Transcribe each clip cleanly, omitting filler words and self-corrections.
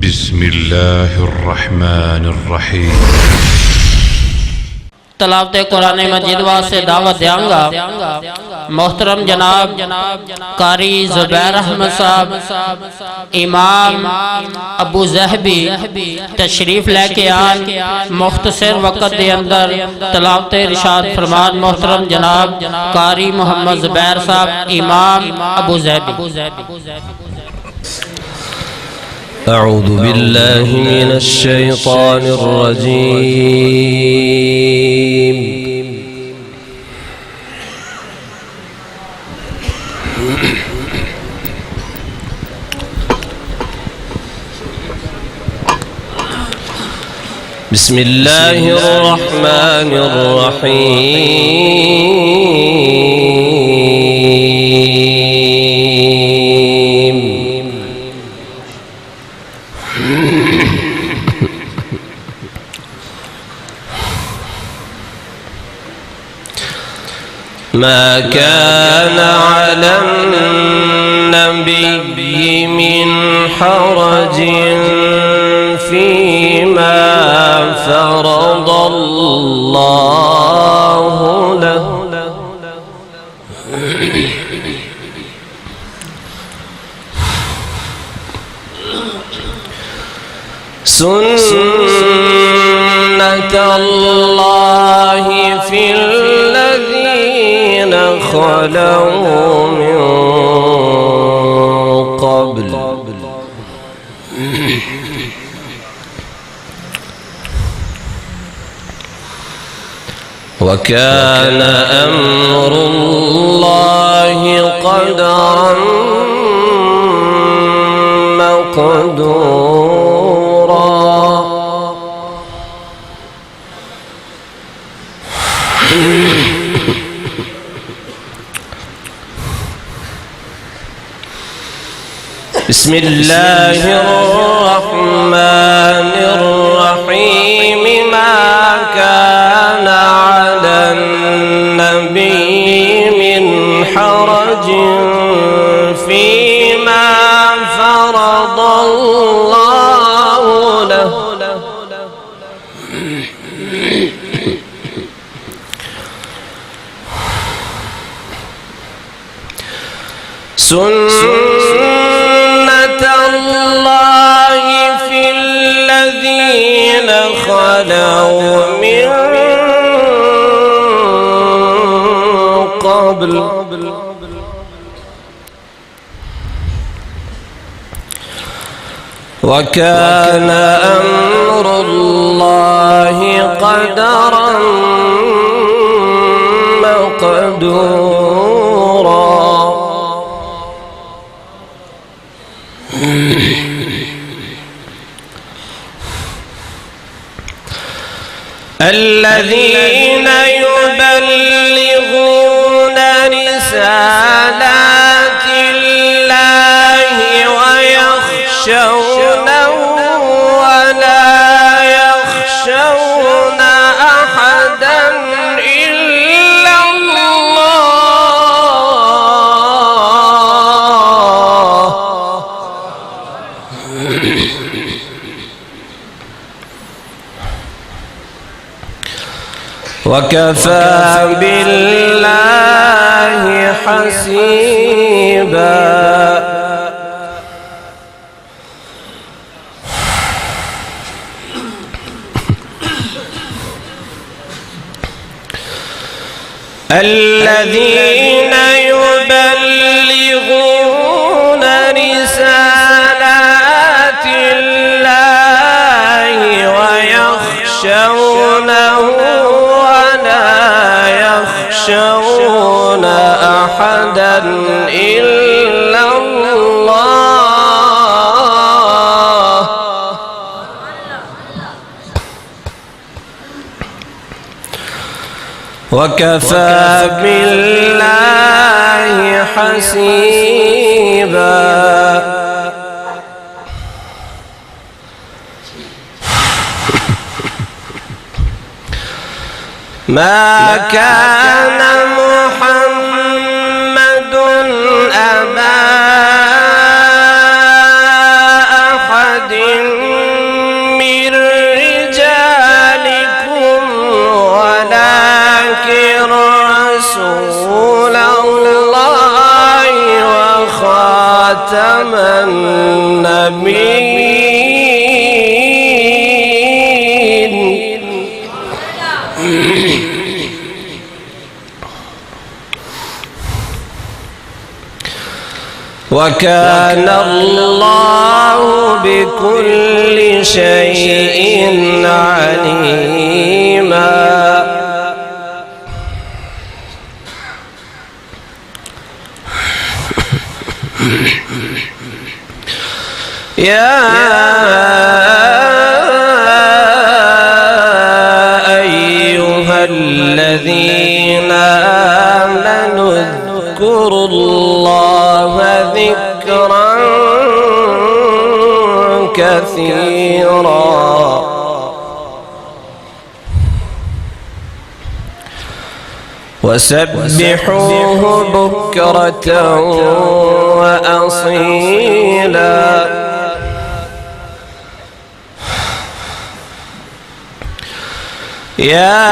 بسم الله الرحمن الرحيم तलावत कुरान मजीद वास्ते दावत देंगा। मोहतरम जनाब कारी ज़ुबैर अहमद साहब इमाम अबू ज़हबी तशरीफ लेके आन मुख्तसर वक़्त के अंदर तलावत इरशाद फरमान। मोहतरम जनाब कारी मोहम्मद ज़ुबैर साहब इमाम अबू ज़हबी। अऊज़ु बिल्लाहि मिनश शैतानिर रजीम। बिस्मिल्लाहिर रहमानिर रहीम। ما كان على النبي من حرج فيما فرض الله له سنة الله في الذين خلوا من قبل وكان أمر الله قدرا مقدورا بسم الله الرحمن الرحيم. ما كان على النبي من حرج فيما فرض الله له سنة الله في الذين خلوا من قبل وكان أمر الله قدرا مقدورا. الذين يبلغون رسالات الله ويخشونه ولا يخشون أحدا إلا الله وكفى بالله حسيبا. الذين يبلغون رسالات الله ويخشونه يخشون أحدا إلا الله وكفى بالله حسيبا. ما كان محمد أبا أحد النبيين. وكان الله بكل شيء عليما. يا أيها الذين آمنوا اذكروا الله ذكرا كثيرا وسبحوه بكرة وأصيلا. يا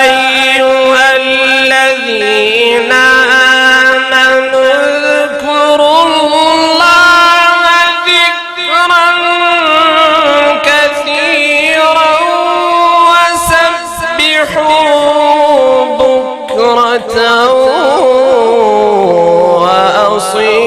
أيها الذين آمنوا اذكروا الله ذكرا كثيرا وسبحوه بكرة وأصيلا.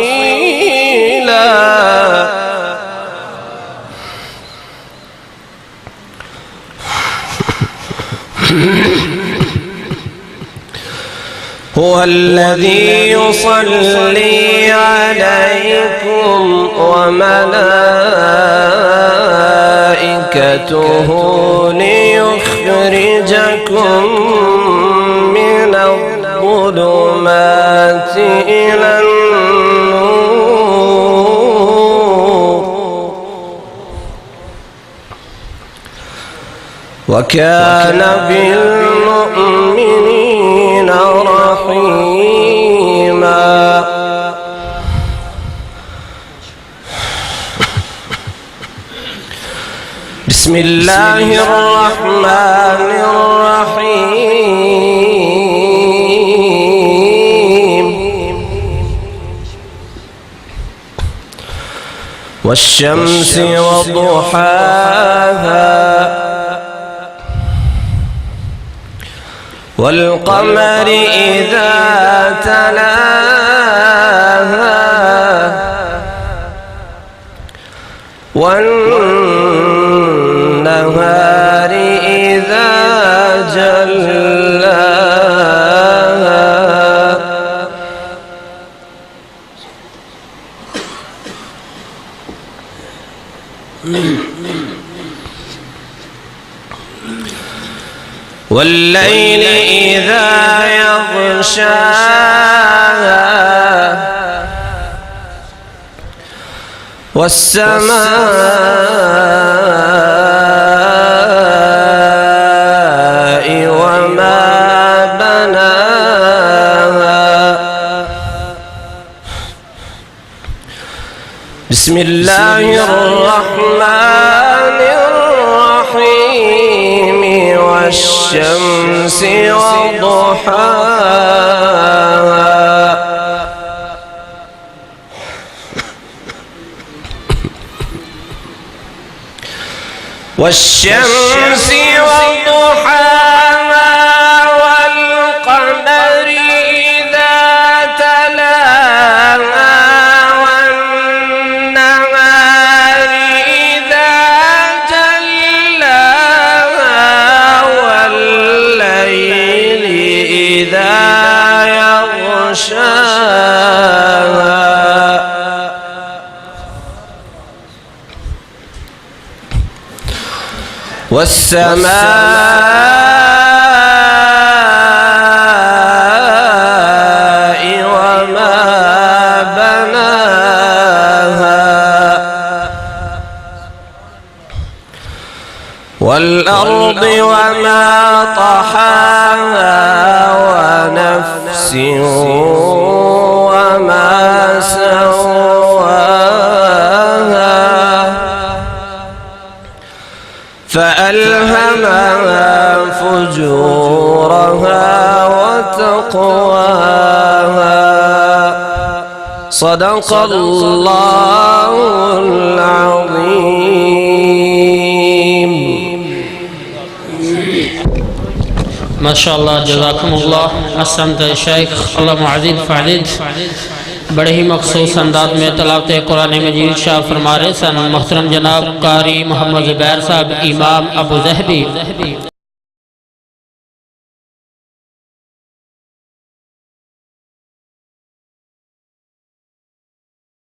هو الذي يصلي عليكم وملائكته ليخرجكم من الظلمات إلى النور. وكان بالمؤمنين رحيما. بسم الله الرحمن الرحيم. والشمس وضحاها والقمر إذا تلاها والنهار إذا جلاها والليل إذا يغشاها والسماء وما بناها. بسم الله الرحمن الرحيم. والشمس وضحاها والشمس وضحاها والقمر إذا تلاها والنهار إذا جلاها والليل إذا يغشاها والسماء وما بناها والأرض وما طحاها ونفس وما سواها فألهمها فجورها وتقواها सदक़ल्लाहुल अज़ीम। माशाअल्लाह, जज़ाकुमुल्लाह। असमत शेख अल्लाह मुअज़्ज़िज़ फ़ाज़िल बड़े ही मखसूस अंदाज में तलावत कुरान मजीद शाह फरमा रहे सन। मोहतरम जनाब कारी मोहम्मद ज़ुबैर साहब इमाम अबू ज़हबी